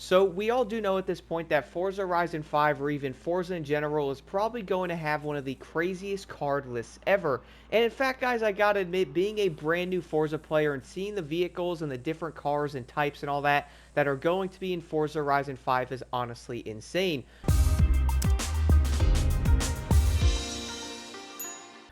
So we all do know at this point that Forza Horizon 5 or even Forza in general is probably going to have one of the craziest card lists ever. And in fact, guys, I gotta admit, being a brand new Forza player and seeing the vehicles and the different cars and types and all that are going to be in Forza Horizon 5 is honestly insane.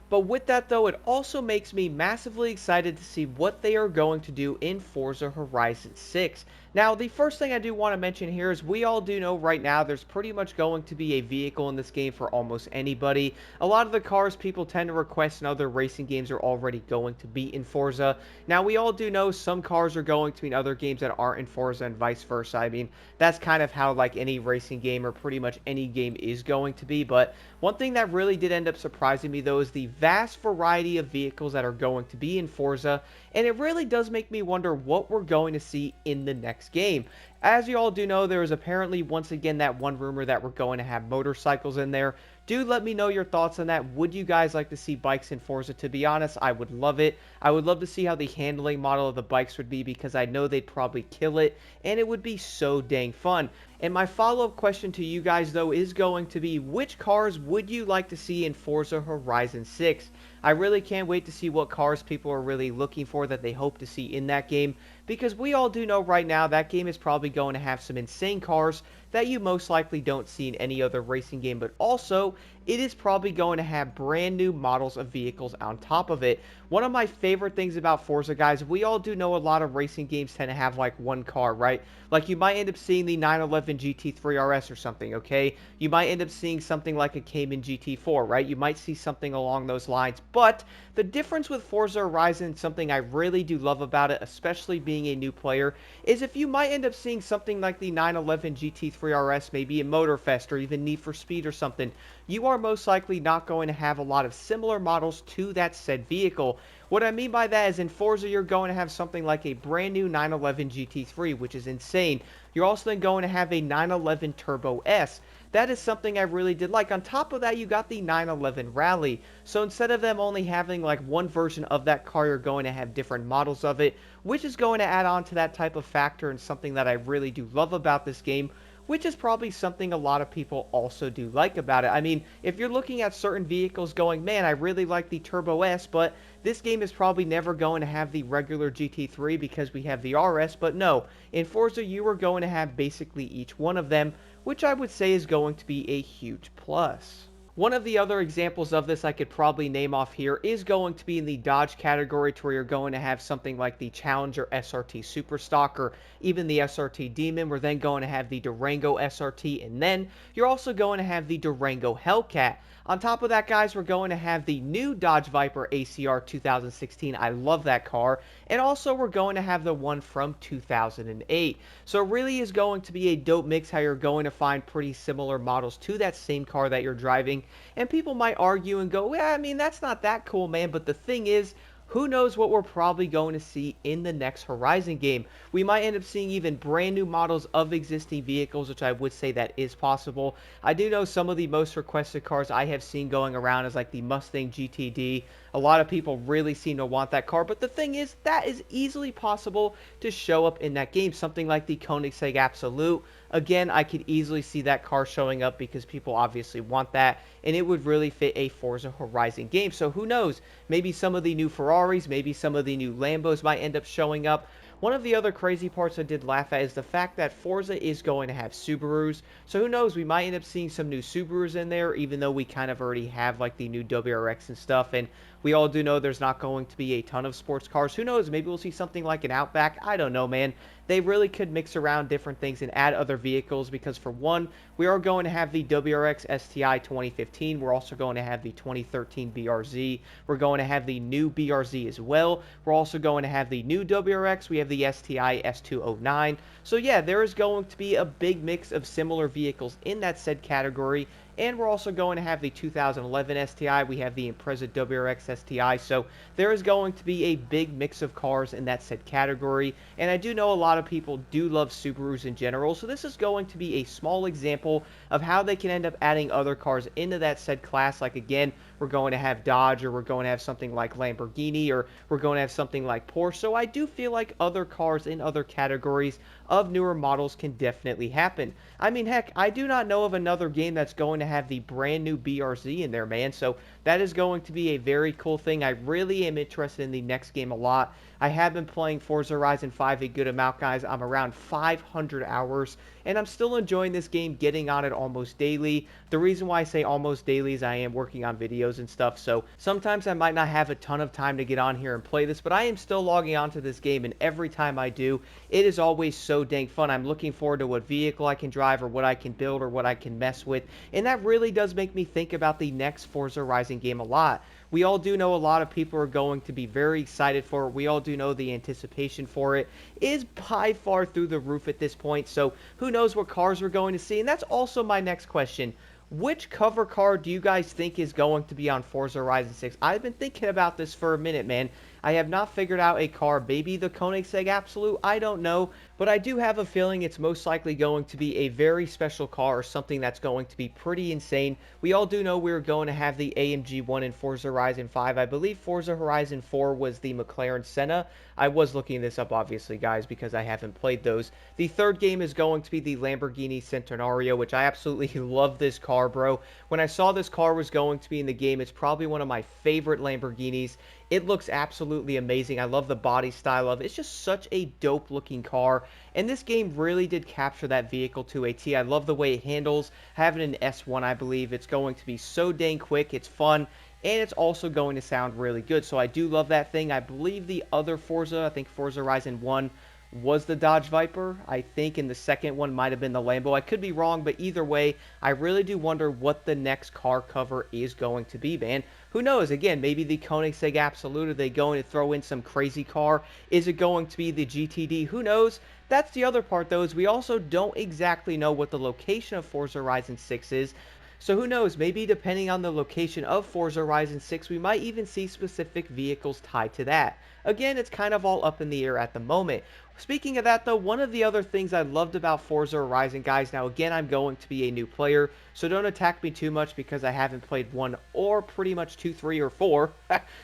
But with that though, it also makes me massively excited to see what they are going to do in Forza Horizon 6. Now, the first thing I do want to mention here is we all do know right now there's pretty much going to be a vehicle in this game for almost anybody. A lot of the cars people tend to request in other racing games are already going to be in Forza. Now, we all do know some cars are going to be in other games that aren't in Forza and vice versa. I mean, that's kind of how like any racing game or pretty much any game is going to be. But one thing that really did end up surprising me though is the vast variety of vehicles that are going to be in Forza, and it really does make me wonder what we're going to see in the next game. As you all do know, there is apparently once again that one rumor that we're going to have motorcycles in there. Do let me know your thoughts on that. Would you guys like to see bikes in Forza? To be honest, I would love it. I would love to see how the handling model of the bikes would be because I know they'd probably kill it, and it would be so dang fun. And my follow-up question to you guys, though, is going to be, which cars would you like to see in Forza Horizon 6? I really can't wait to see what cars people are really looking for that they hope to see in that game, because we all do know right now that game is probably going to have some insane cars that you most likely don't see in any other racing game, but also it is probably going to have brand new models of vehicles on top of it. One of my favorite things about Forza, guys, we all do know a lot of racing games tend to have like one car, right? Like you might end up seeing the 911 GT3 RS or something, okay? You might end up seeing something like a Cayman GT4, right? You might see something along those lines, but the difference with Forza Horizon, something I really do love about it, especially being a new player, is if you might end up seeing something like the 911 GT3 RS, maybe in Motorfest or even Need for Speed or something, you are most likely not going to have a lot of similar models to that said vehicle. What I mean by that is in Forza, you're going to have something like a brand new 911 GT3, which is insane. You're also then going to have a 911 Turbo S. That is something I really did like. On top of that, you got the 911 Rally. So instead of them only having like one version of that car, you're going to have different models of it, which is going to add on to that type of factor and something that I really do love about this game, which is probably something a lot of people also do like about it. I mean, if you're looking at certain vehicles going, man, I really like the Turbo S, but this game is probably never going to have the regular GT3 because we have the RS, but no, in Forza you are going to have basically each one of them, which I would say is going to be a huge plus. One of the other examples of this I could probably name off here is going to be in the Dodge category, to where you're going to have something like the Challenger SRT Superstock or even the SRT Demon. We're then going to have the Durango SRT, and then you're also going to have the Durango Hellcat. On top of that, guys, we're going to have the new Dodge Viper ACR 2016. I love that car. And also, we're going to have the one from 2008. So it really is going to be a dope mix how you're going to find pretty similar models to that same car that you're driving. And people might argue and go, yeah, I mean, that's not that cool, man. But the thing is, who knows what we're probably going to see in the next Horizon game. We might end up seeing even brand new models of existing vehicles, which I would say that is possible. I do know some of the most requested cars I have seen going around is like the Mustang GTD. A lot of people really seem to want that car, but the thing is, that is easily possible to show up in that game. Something like the Koenigsegg Absolute. Again, I could easily see that car showing up because people obviously want that, and it would really fit a Forza Horizon game. So who knows? Maybe some of the new Ferraris, maybe some of the new Lambos might end up showing up. One of the other crazy parts I did laugh at is the fact that Forza is going to have Subarus. So who knows, we might end up seeing some new Subarus in there, even though we kind of already have like the new WRX and stuff. And we all do know there's not going to be a ton of sports cars. Who knows, maybe we'll see something like an Outback. I don't know, man. They really could mix around different things and add other vehicles because, for one, we are going to have the WRX STI 2015. We're also going to have the 2013 BRZ. We're going to have the new BRZ as well. We're also going to have the new WRX. We have the STI S209. So yeah, there is going to be a big mix of similar vehicles in that said category. And we're also going to have the 2011 STI. We have the Impreza WRX STI. So there is going to be a big mix of cars in that said category. And I do know a lot of people do love Subarus in general. So this is going to be a small example of how they can end up adding other cars into that said class. Like again, we're going to have Dodge, or we're going to have something like Lamborghini, or we're going to have something like Porsche. So I do feel like other cars in other categories of newer models can definitely happen. I mean, heck, I do not know of another game that's going to have the brand new BRZ in there, man. So that is going to be a very cool thing. I really am interested in the next game a lot. I have been playing Forza Horizon 5 a good amount, guys. I'm around 500 hours, and I'm still enjoying this game, getting on it almost daily. The reason why I say almost daily is I am working on videos and stuff, so sometimes I might not have a ton of time to get on here and play this, but I am still logging onto this game, and every time I do, it is always so dang fun. I'm looking forward to what vehicle I can drive, or what I can build, or what I can mess with, and that really does make me think about the next Forza Horizon game a lot. We all do know a lot of people are going to be very excited for it. We all do know the anticipation for it is by far through the roof at this point. So who knows what cars we're going to see? And that's also my next question. Which cover car do you guys think is going to be on Forza Horizon 6? I've been thinking about this for a minute, man. I have not figured out a car. Maybe the Koenigsegg Absolute, I don't know. But I do have a feeling it's most likely going to be a very special car, or something that's going to be pretty insane. We all do know we're going to have the AMG 1 in Forza Horizon 5. I believe Forza Horizon 4 was the McLaren Senna. I was looking this up, obviously, guys, because I haven't played those. The third game is going to be the Lamborghini Centenario, which I absolutely love this car, bro. When I saw this car was going to be in the game, it's probably one of my favorite Lamborghinis. It looks absolutely amazing. I love the body style of it. It's just such a dope looking car. And this game really did capture that vehicle to a T. I love the way it handles. Having an S1, I believe. It's going to be so dang quick. It's fun. And it's also going to sound really good. So I do love that thing. I believe the other Forza, I think Forza Horizon 1, was the Dodge Viper, I think, and the second one might have been the Lambo. I could be wrong, but either way, I really do wonder what the next car cover is going to be, man. Who knows? Again, maybe the Koenigsegg Absolute. Are they going to throw in some crazy car? Is it going to be the GTD? Who knows? That's the other part, though, is we also don't exactly know what the location of Forza Horizon 6 is. So who knows, maybe depending on the location of Forza Horizon 6, we might even see specific vehicles tied to that. Again, it's kind of all up in the air at the moment. Speaking of that, though, one of the other things I loved about Forza Horizon, guys, now again, I'm going to be a new player, so don't attack me too much because I haven't played 1 or pretty much 2, 3, or 4.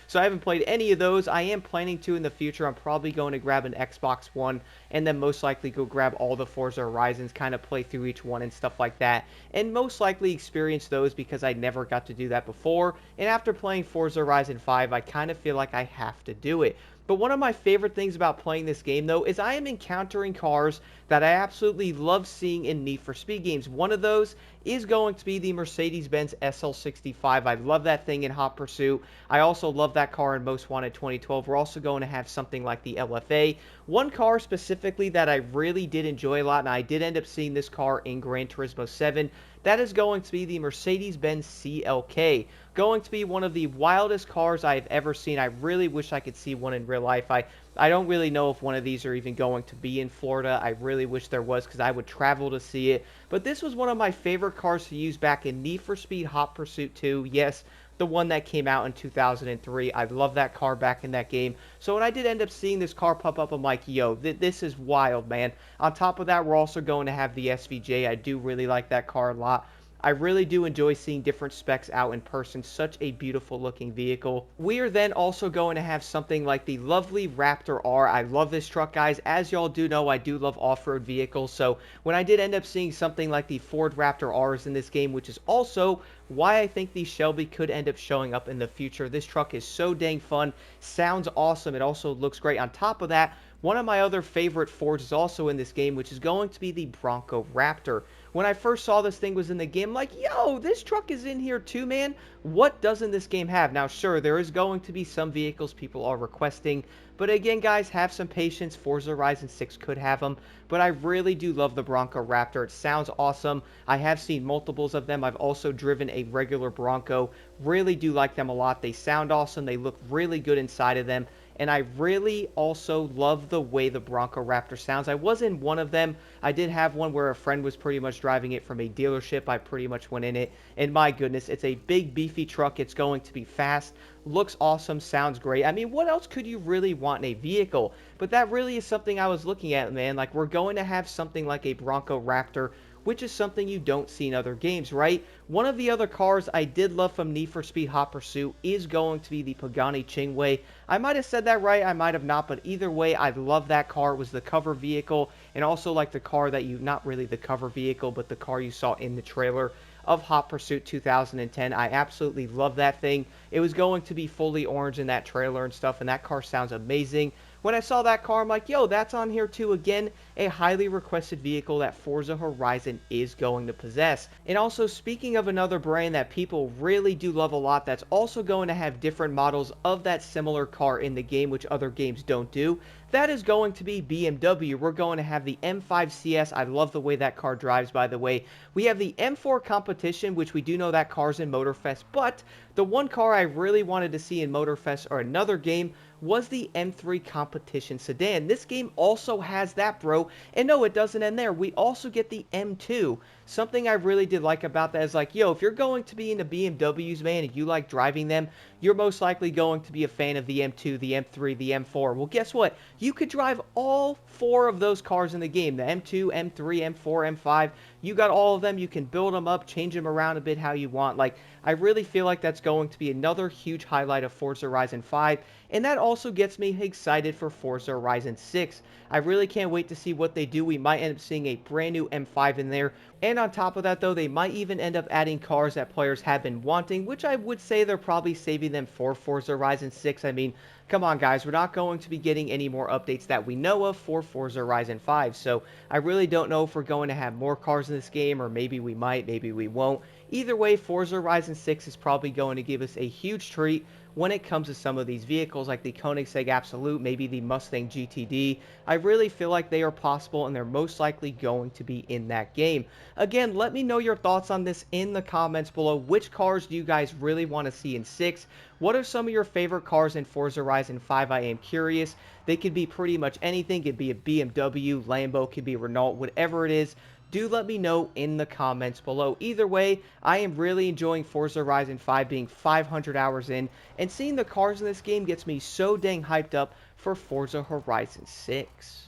So I haven't played any of those. I am planning to in the future. I'm probably going to grab an Xbox One and then most likely go grab all the Forza Horizons, kind of play through each one and stuff like that, and most likely experience those because I never got to do that before. And after playing Forza Horizon 5, I kind of feel like I have to do it. But one of my favorite things about playing this game, though, is I am encountering cars that I absolutely love seeing in Need for Speed games. One of those is going to be the Mercedes-Benz SL65. I love that thing in Hot Pursuit. I also love that car in Most Wanted 2012. We're also going to have something like the LFA. One car specifically that I really did enjoy a lot, and I did end up seeing this car in Gran Turismo 7, that is going to be the Mercedes-Benz CLK. Going to be one of the wildest cars I've ever seen. I really wish I could see one in real life. I don't really know if one of these are even going to be in Florida. I really wish there was because I would travel to see it. But this was one of my favorite cars to use back in Need for Speed Hot Pursuit 2. Yes, the one that came out in 2003. I love that car back in that game. So when I did end up seeing this car pop up, I'm like, yo, this is wild, man. On top of that, we're also going to have the SVJ. I do really like that car a lot. I really do enjoy seeing different specs out in person. Such a beautiful looking vehicle. We are then also going to have something like the lovely Raptor R. I love this truck, guys. As y'all do know, I do love off-road vehicles. So when I did end up seeing something like the Ford Raptor Rs in this game, which is also why I think the Shelby could end up showing up in the future. This truck is so dang fun. Sounds awesome. It also looks great. On top of that, one of my other favorite Fords is also in this game, which is going to be the Bronco Raptor. When I first saw this thing was in the game, I'm like, yo, this truck is in here too, man. What doesn't this game have? Now, sure, there is going to be some vehicles people are requesting, but again, guys, have some patience. Forza Horizon 6 could have them, but I really do love the Bronco Raptor. It sounds awesome. I have seen multiples of them. I've also driven a regular Bronco. Really do like them a lot. They sound awesome. They look really good inside of them. And I really also love the way the Bronco Raptor sounds. I was in one of them. I did have one where a friend was pretty much driving it from a dealership. I pretty much went in it. And my goodness, it's a big, beefy truck. It's going to be fast. Looks awesome. Sounds great. I mean, what else could you really want in a vehicle? But that really is something I was looking at, man. Like, we're going to have something like a Bronco Raptor, which is something you don't see in other games, right? One of the other cars I did love from Need for Speed Hot Pursuit is going to be the Pagani Chingwei. I might have said that right, I might have not, but either way, I love that car. It was the cover vehicle, and also like the car that you, not really the cover vehicle, but the car you saw in the trailer of Hot Pursuit 2010. I absolutely love that thing. It was going to be fully orange in that trailer and stuff, and that car sounds amazing. When I saw that car, I'm like, yo, that's on here too. Again, a highly requested vehicle that Forza Horizon is going to possess. And also, speaking of another brand that people really do love a lot, that's also going to have different models of that similar car in the game, which other games don't do, that is going to be BMW. We're going to have the M5 CS. I love the way that car drives, by the way. We have the M4 Competition, which we do know that car's in Motorfest, but the one car I really wanted to see in Motorfest or another game was the M3 Competition Sedan. This game also has that, bro. And no, it doesn't end there. We also get the M2. Something I really did like about that is like, yo, if you're going to be into BMWs, man, and you like driving them, you're most likely going to be a fan of the M2, the M3, the M4. Well, guess what? You could drive all four of those cars in the game. The M2, M3, M4, M5. You got all of them. You can build them up, change them around a bit how you want. Like, I really feel like that's going to be another huge highlight of Forza Horizon 5. And that also gets me excited for Forza Horizon 6. I really can't wait to see what they do. We might end up seeing a brand new M5 in there. And on top of that, though, they might even end up adding cars that players have been wanting, which I would say they're probably saving them for Forza Horizon 6. I mean, come on, guys. We're not going to be getting any more updates that we know of for Forza Horizon 5. So I really don't know if we're going to have more cars in this game, or maybe we might, maybe we won't. Either way, Forza Horizon 6 is probably going to give us a huge treat when it comes to some of these vehicles, like the Koenigsegg Absolute, maybe the Mustang GTD. I really feel like they are possible, and they're most likely going to be in that game. Again, let me know your thoughts on this in the comments below. Which cars do you guys really want to see in 6? What are some of your favorite cars in Forza Horizon 5? I am curious. They could be pretty much anything. It could be a BMW, Lambo, could be Renault, whatever it is. Do let me know in the comments below. Either way, I am really enjoying Forza Horizon 5 being 500 hours in, and seeing the cars in this game gets me so dang hyped up for Forza Horizon 6.